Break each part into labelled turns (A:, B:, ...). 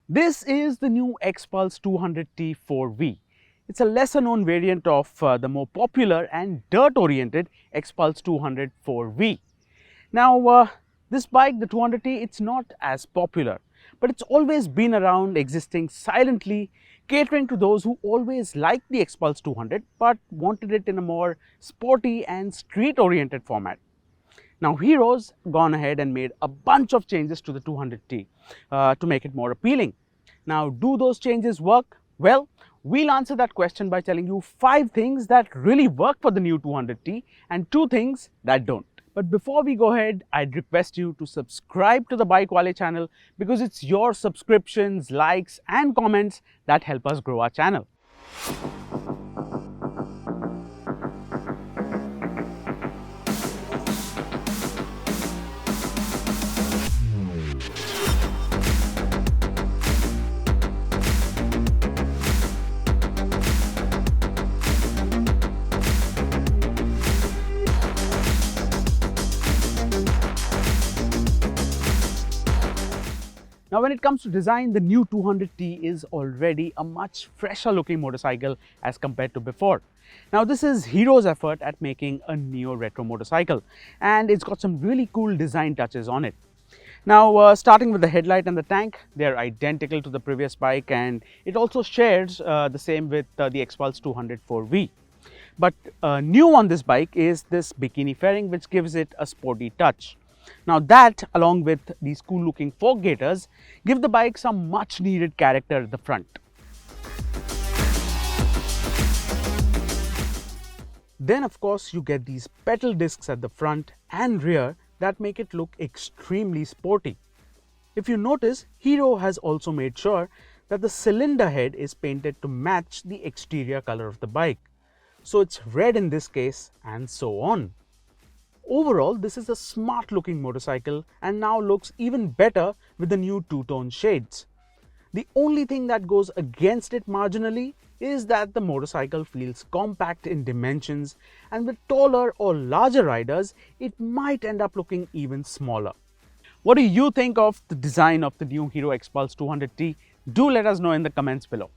A: This is the new Xpulse 200T 4V. It's a lesser known variant of the more popular and dirt oriented Xpulse 200 4V. Now this bike, the 200T, it's not as popular, but it's always been around, existing silently, catering to those who always liked the Xpulse 200 but wanted it in a more sporty and street oriented format. Now Hero's gone ahead and made a bunch of changes to the 200T to make it more appealing. Now, do those changes work? Well, we'll answer that question by telling you 5 things that really work for the new 200T and 2 things that don't. But before we go ahead, I'd request you to subscribe to the BikeWale channel because it's your subscriptions, likes and comments that help us grow our channel. Now when it comes to design, the new 200T is already a much fresher looking motorcycle as compared to before. Now this is Hero's effort at making a neo-retro motorcycle, and it's got some really cool design touches on it. Now starting with the headlight and the tank, they're identical to the previous bike, and it also shares the same with the Xpulse 200 4V. But new on this bike is this bikini fairing, which gives it a sporty touch. Now that, along with these cool looking fork gaiters, give the bike some much needed character at the front. Then of course you get these pedal discs at the front and rear that make it look extremely sporty. If you notice, Hero has also made sure that the cylinder head is painted to match the exterior color of the bike. So it's red in this case and so on. Overall, this is a smart looking motorcycle and now looks even better with the new two-tone shades. The only thing that goes against it marginally is that the motorcycle feels compact in dimensions, and with taller or larger riders, it might end up looking even smaller. What do you think of the design of the new Hero Xpulse 200T? Do let us know in the comments below.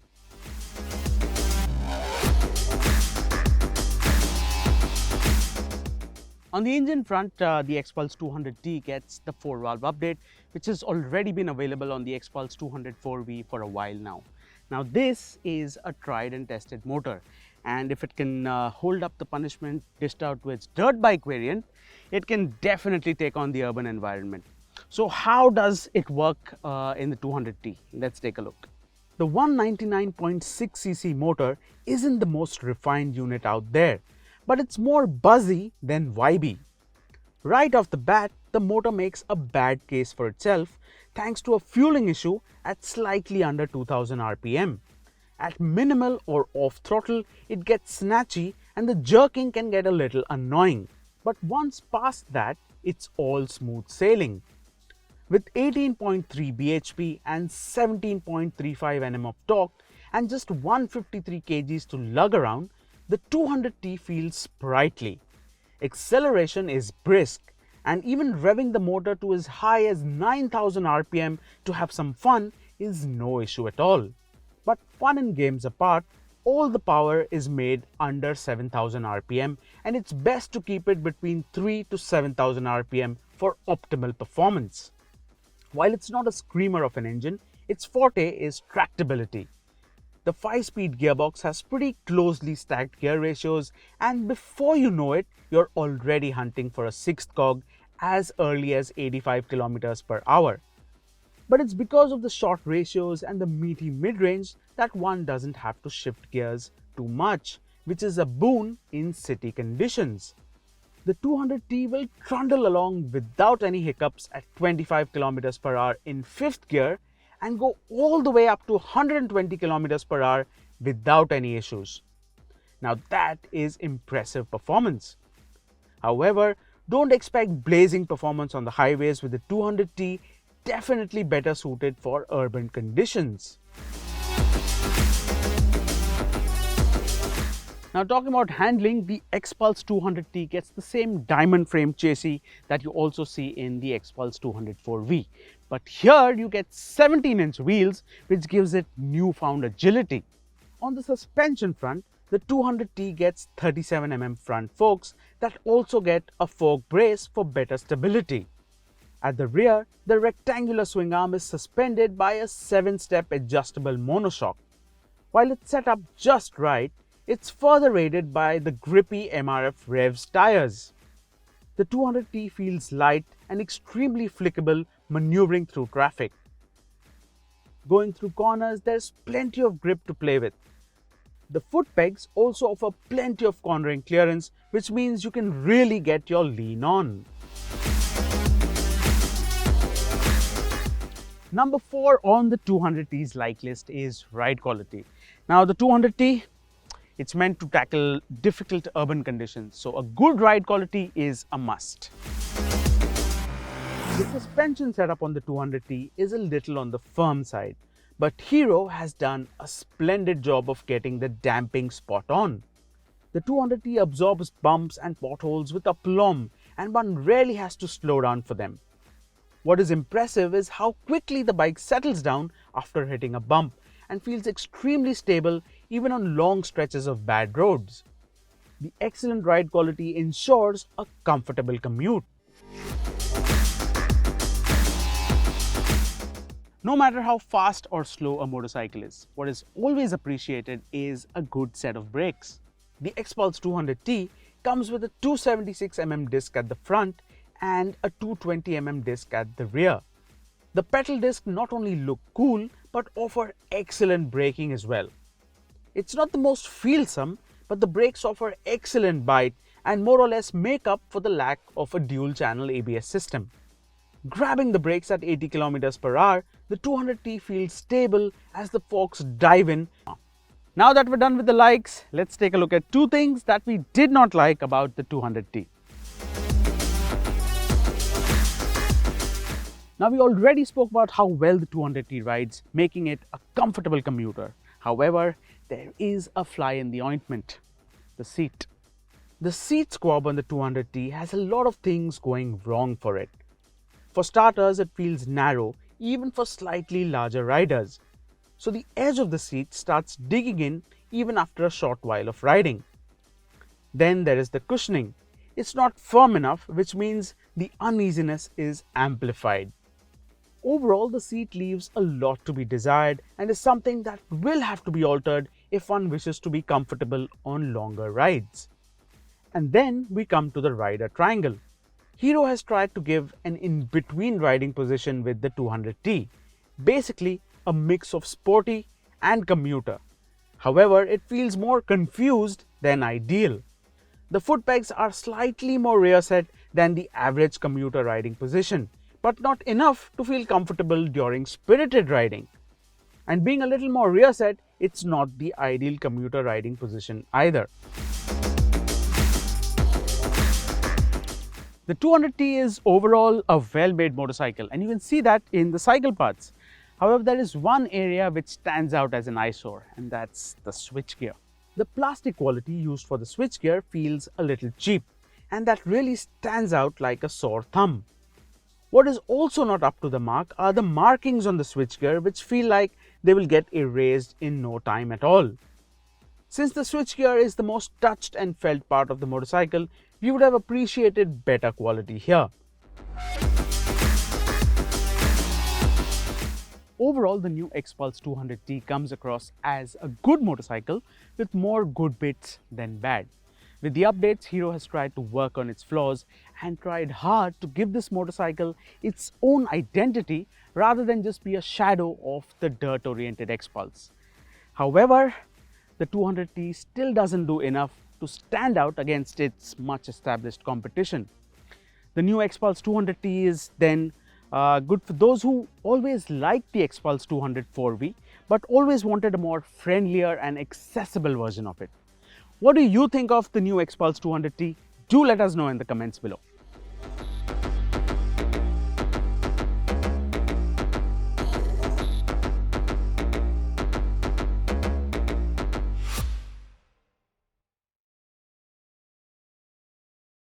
A: On the engine front, the Xpulse 200T gets the 4-valve update, which has already been available on the Xpulse 200 4V for a while now. Now this is a tried and tested motor, and if it can hold up the punishment dished out to its dirt bike variant, it can definitely take on the urban environment. So how does it work in the 200T? Let's take a look. The 199.6cc motor isn't the most refined unit out there, but it's more buzzy than vibey. Right off the bat, the motor makes a bad case for itself thanks to a fueling issue at slightly under 2000 RPM. At minimal or off throttle, it gets snatchy and the jerking can get a little annoying. But once past that, it's all smooth sailing. With 18.3 bhp and 17.35 Nm of torque and just 153 kgs to lug around, the 200T feels sprightly. Acceleration is brisk, and even revving the motor to as high as 9000 RPM to have some fun is no issue at all. But fun and games apart, all the power is made under 7000 RPM, and it's best to keep it between 3 to 7000 RPM for optimal performance. While it's not a screamer of an engine, its forte is tractability. The 5-speed gearbox has pretty closely stacked gear ratios, and before you know it, you're already hunting for a 6th cog as early as 85 km per hour. But it's because of the short ratios and the meaty mid-range that one doesn't have to shift gears too much, which is a boon in city conditions. The 200T will trundle along without any hiccups at 25 km per hour in 5th gear and go all the way up to 120 km per hour without any issues. Now that is impressive performance. However, don't expect blazing performance on the highways, with the 200T definitely better suited for urban conditions. Now talking about handling, the Xpulse 200T gets the same diamond frame chassis that you also see in the Xpulse 200 4V. But here you get 17-inch wheels, which gives it newfound agility. On the suspension front, the 200T gets 37mm front forks that also get a fork brace for better stability. At the rear, the rectangular swing arm is suspended by a 7-step adjustable monoshock. While it's set up just right, it's further aided by the grippy MRF Revs tires. The 200T feels light and extremely flickable maneuvering through traffic. Going through corners, there's plenty of grip to play with. The foot pegs also offer plenty of cornering clearance, which means you can really get your lean on. Number 4 on the 200T's like list is ride quality. Now the 200T, it's meant to tackle difficult urban conditions, so a good ride quality is a must. The suspension setup on the 200T is a little on the firm side, but Hero has done a splendid job of getting the damping spot on. The 200T absorbs bumps and potholes with aplomb, and one rarely has to slow down for them. What is impressive is how quickly the bike settles down after hitting a bump and feels extremely stable even on long stretches of bad roads. The excellent ride quality ensures a comfortable commute. No matter how fast or slow a motorcycle is, what is always appreciated is a good set of brakes. The Xpulse 200T comes with a 276mm disc at the front and a 220mm disc at the rear. The pedal disc not only look cool but offer excellent braking as well. It's not the most feelsome, but the brakes offer excellent bite and more or less make up for the lack of a dual channel ABS system. Grabbing the brakes at 80 km per hour, the 200T feels stable as the forks dive in. Now that we're done with the likes, let's take a look at 2 things that we did not like about the 200T. Now we already spoke about how well the 200T rides, making it a comfortable commuter. However, there is a fly in the ointment: the seat. The seat squab on the 200T has a lot of things going wrong for it. For starters, it feels narrow even for slightly larger riders. So the edge of the seat starts digging in even after a short while of riding. Then there is the cushioning. It's not firm enough, which means the uneasiness is amplified. Overall, the seat leaves a lot to be desired and is something that will have to be altered if one wishes to be comfortable on longer rides. And then we come to the rider triangle. Hero has tried to give an in-between riding position with the 200T, basically a mix of sporty and commuter. However, it feels more confused than ideal. The foot pegs are slightly more rear set than the average commuter riding position, but not enough to feel comfortable during spirited riding. And being a little more rear set, it's not the ideal commuter riding position either. The 200T is overall a well-made motorcycle, and you can see that in the cycle parts. However, there is one area which stands out as an eyesore, and that's the switchgear. The plastic quality used for the switchgear feels a little cheap, and that really stands out like a sore thumb. What is also not up to the mark are the markings on the switchgear, which feel like they will get erased in no time at all. Since the switchgear is the most touched and felt part of the motorcycle, we would have appreciated better quality here. Overall, the new Xpulse 200T comes across as a good motorcycle with more good bits than bad. With the updates, Hero has tried to work on its flaws and tried hard to give this motorcycle its own identity rather than just be a shadow of the dirt-oriented Xpulse. However, the 200T still doesn't do enough to stand out against its much established competition. The new Xpulse 200T is then good for those who always liked the Xpulse 200 but always wanted a more friendlier and accessible version of it. What do you think of the new Xpulse 200T? Do let us know in the comments below.